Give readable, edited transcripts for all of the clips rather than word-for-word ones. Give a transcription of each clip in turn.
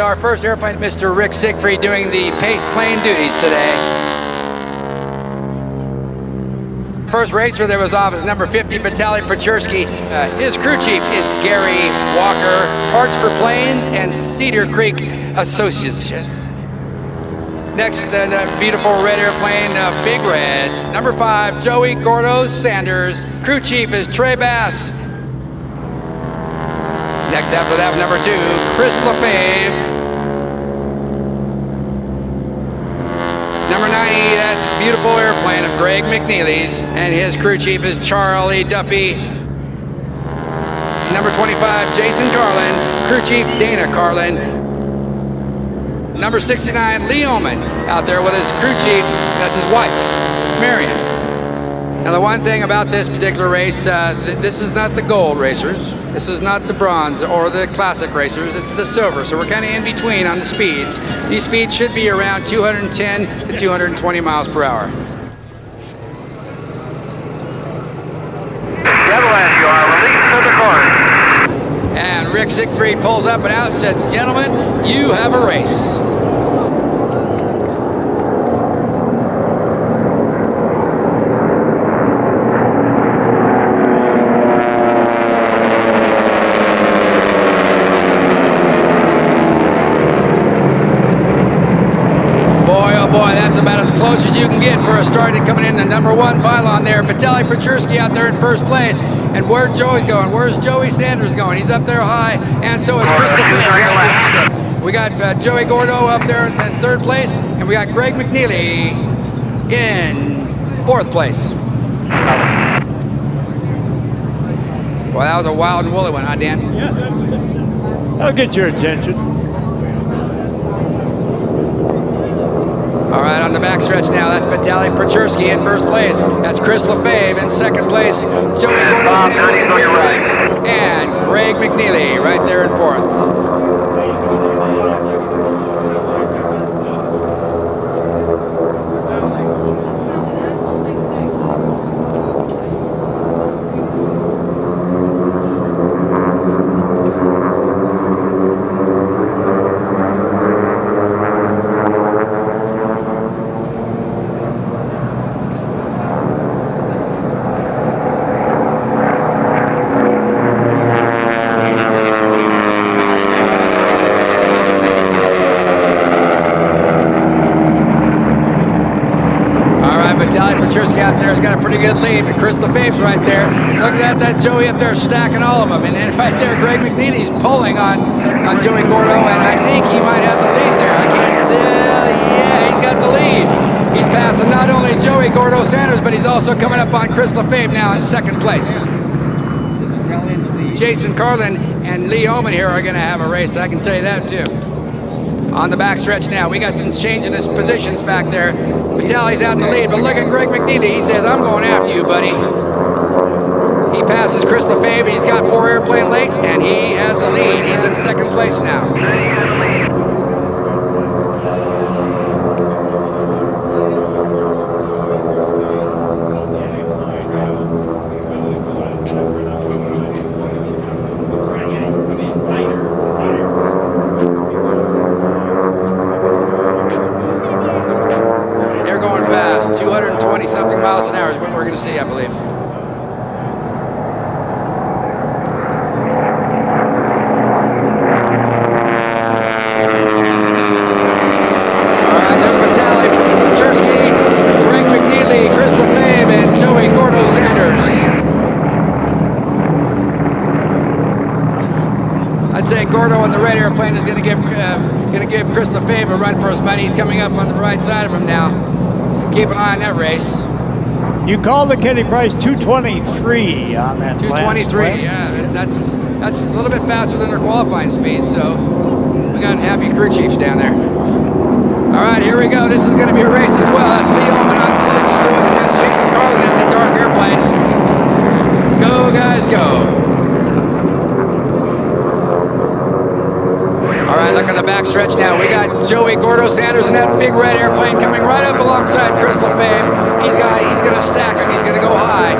our first airplane, Mr. Rick Siegfried, doing the pace plane duties today. First racer that was off is number 50, Vitaly Pechersky. His crew chief is Gary Walker, Parts for Planes and Cedar Creek Associates. Next, the beautiful red airplane, Big Red. Number 5, Joey Gordo Sanders. Crew chief is Trey Bass. Next after that, number 2, Chris LaFave. Number 90, that beautiful airplane of Greg McNeely's, and his crew chief is Charlie Duffy. Number 25, Jason Carlin, crew chief Dana Carlin. Number 69, Lee Oman, out there with his crew chief, that's his wife, Marion. Now the one thing about this particular race, this is not the gold racers, this is not the bronze or the classic racers, this is the silver, so we're kind of in between on the speeds. These speeds should be around 210 to 220 miles per hour. Gentlemen, you are released to the course. And Rick Siegfried pulls up and out and said, "Gentlemen, you have a race." Boy, that's about as close as you can get for a start coming in the number 1 pylon there. Vitaly Pechersky out there in first place. And where Joey's going? Where's Joey Sanders going? He's up there high, and so is Christopher right behind him. We got Joey Gordo up there in third place, and we got Greg McNeely in 4th place. Well, that was a wild and woolly one, huh, Dan? Yeah, that'll get your attention. All right, on the backstretch now, that's Vitaly Pechersky in first place. That's Chris LaFave in second place. Joey Gordo Sanders in third right. And Greg McNeely right there in 4th. Pechersky out there has got a pretty good lead, but Chris LaFave's right there. Look at that Joey up there stacking all of them. And then right there, Greg McNeely's pulling on Joey Gordo, and I think he might have the lead there. I can't tell. Yeah, he's got the lead. He's passing not only Joey Gordo Sanders, but he's also coming up on Chris LaFave now in second place. Jason Carlin and Lee Oman here are going to have a race, I can tell you that too. On the backstretch now, we got some change in his positions back there. Vitaly's out in the lead, but look at Greg McNeely. He says, "I'm going after you, buddy." He passes Chris LaFave, and he's got 4 airplane late, and he has the lead. He's in second place now. They're going fast. 220-something miles an hour is what we're going to see, I believe. I'd say Gordo on the red airplane is going to give Chris LaFave a run for his money. He's coming up on the right side of him now. Keep an eye on that race. You called the Kenny Price 223 on that. 223, yeah. That's a little bit faster than their qualifying speed. So we got happy crew chiefs down there. All right, here we go. This is going to be a race as well. That's Lee Oman on closest to us, and that's Jason Carlin in the dark airplane. Go, guys, go. All right, look at the backstretch now. We got Joey Gordo Sanders in that big red airplane coming right up alongside Chris LaFave. He's going to stack him. He's going to go high.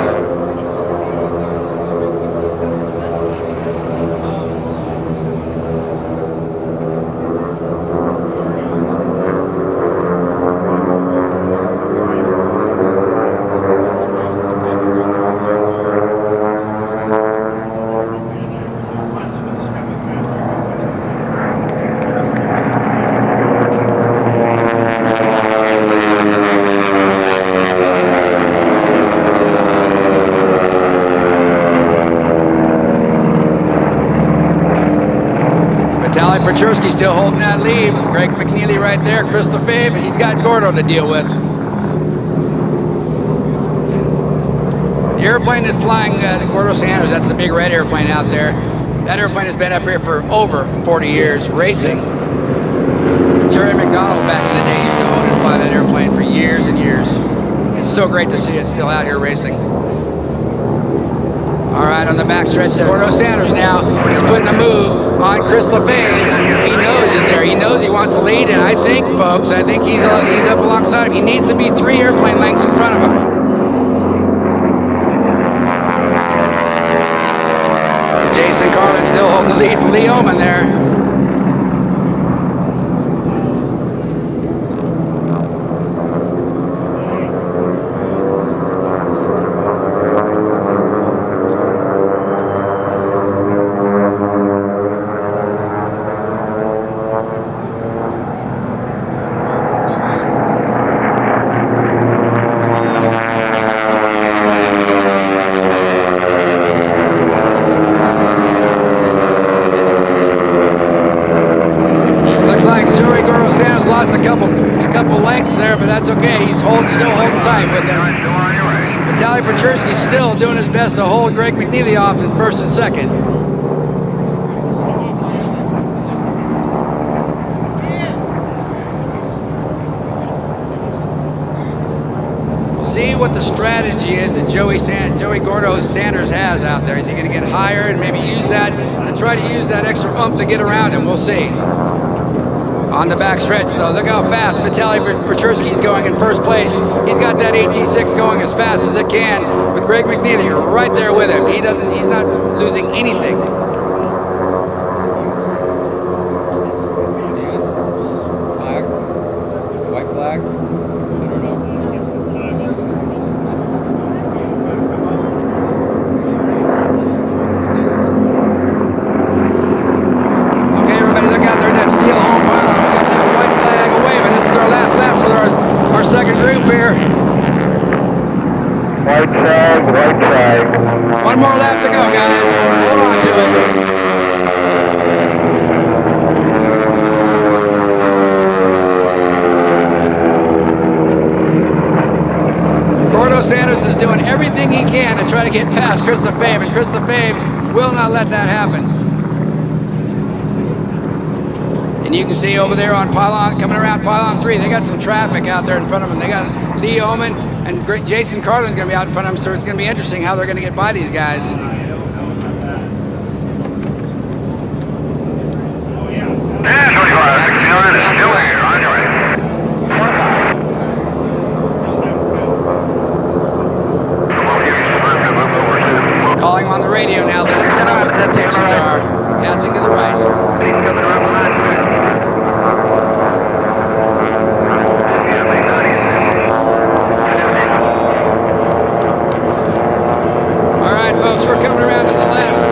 Pechersky still holding that lead with Greg McNeely right there, Chris Lefebvre, and he's got Gordo to deal with. The airplane is flying Gordo Sanders. That's the big red airplane out there. That airplane has been up here for over 40 years racing. Jerry McDonald back in the day used to own and fly that airplane for years and years. It's so great to see it still out here racing. All right, on the backstretch there, Gordo Sanders now is putting a move on Chris Lefebvre. He knows he's there. He knows he wants to lead, and I think, folks, he's up alongside him. He needs to be 3 airplane lengths in front of him. Jason Carlin still holding the lead from Lee Oman there. But that's okay. He's still holding tight with him. Vitaly Pechersky still doing his best to hold Greg McNeely off in first and second. We'll see what the strategy is that Joey Gordo Sanders has out there. Is he going to get higher and maybe use that to try to use that extra oomph to get around him? We'll see. On the back stretch, though, look how fast Vitaly Pechersky is going in first place. He's got that AT-6 going as fast as it can with Greg McNeely right there with him. He's not losing anything. Flag? White flag? I don't know. Okay, everybody, look out there in that steel home pylon. Our second group here. White flag. One more lap to go, guys. Hold on to it. Gordo Sanders is doing everything he can to try to get past Chris Lefebvre, and Chris Lefebvre will not let that happen. And you can see over there on pylon, coming around pylon 3, they got some traffic out there in front of them. They got Lee Oman and Jason Carlin's going to be out in front of them, so it's going to be interesting how they're going to get by these guys. Calling on the radio now, letting them know what their intentions are. Passing to the right. Folks, we're coming around to the last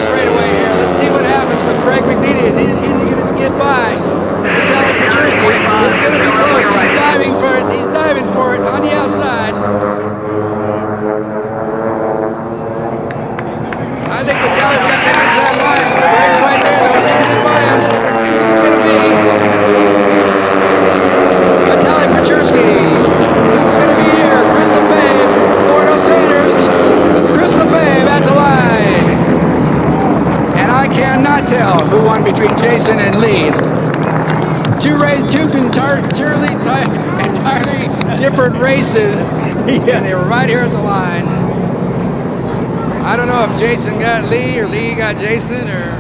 straightaway here. Let's see what happens with Greg McNeely. Is he going to get by Vitaly Pechersky? It's going to be close. He's diving for it. He's diving for it on the outside. I think Vitaly's got that inside line. Greg's right there, though. He didn't get by him. Who's it going to be? Vitaly Pechersky. Who's it going to be here? Chris Lefebvre, Gordo Sanders. Chris Lefebvre at the line. And I cannot tell who won between Jason and Lee. Two entirely different races. Yes. And they were right here at the line. I don't know if Jason got Lee or Lee got Jason or...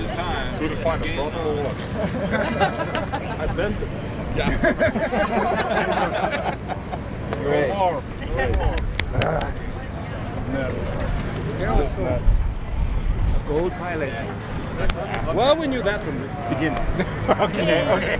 the time. Couldn't find the front or what? I bent it. Great. Nuts. Just nuts. Gold pilot. Well, we knew that from the beginning. Okay.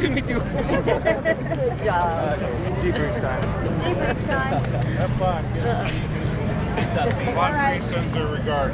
Me too. Good job. Debrief time. Debrief time. Have fun. My sends her regard.